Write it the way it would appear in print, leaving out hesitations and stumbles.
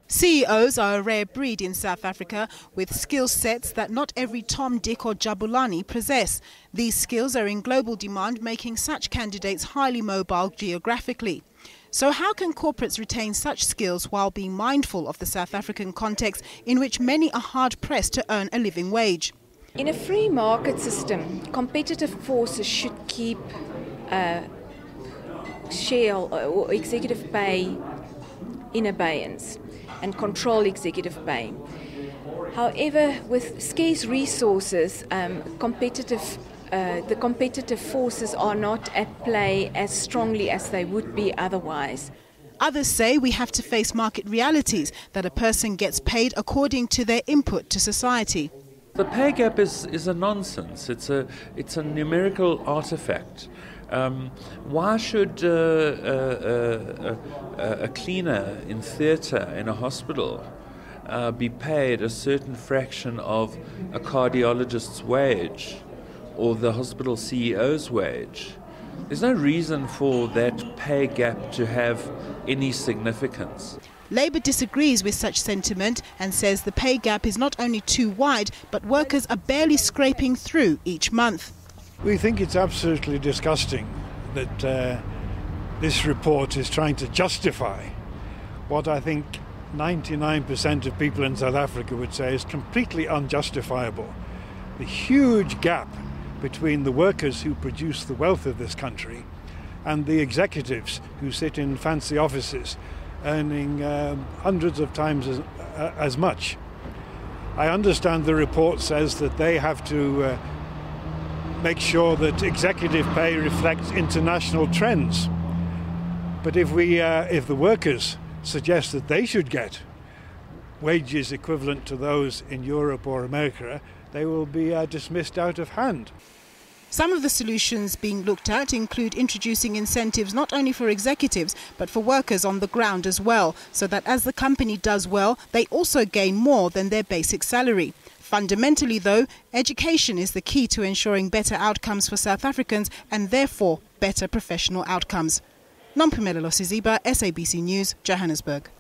CEOs are a rare breed in South Africa with skill sets that not every Tom, Dick or Jabulani possess. These skills are in global demand, making such candidates highly mobile geographically. So how can corporates retain such skills while being mindful of the South African context in which many are hard-pressed to earn a living wage? In a free market system, competitive forces should keep share or executive pay in abeyance and control executive pay. However, with scarce resources, the competitive forces are not at play as strongly as they would be otherwise. Others say we have to face market realities, that a person gets paid according to their input to society. The pay gap is a nonsense. It's a numerical artifact. Why should a cleaner in theatre in a hospital be paid a certain fraction of a cardiologist's wage or the hospital CEO's wage? There's no reason for that pay gap to have any significance. Labour disagrees with such sentiment and says the pay gap is not only too wide, but workers are barely scraping through each month. We think it's absolutely disgusting that this report is trying to justify what I think 99% of people in South Africa would say is completely unjustifiable. The huge gap between the workers who produce the wealth of this country and the executives who sit in fancy offices earning hundreds of times as much. I understand the report says that they have to make sure that executive pay reflects international trends. But if the workers suggest that they should get wages equivalent to those in Europe or America, they will be dismissed out of hand. Some of the solutions being looked at include introducing incentives not only for executives but for workers on the ground as well, so that as the company does well, they also gain more than their basic salary. Fundamentally, though, education is the key to ensuring better outcomes for South Africans and therefore better professional outcomes. Nompumelelo Siziba, SABC News, Johannesburg.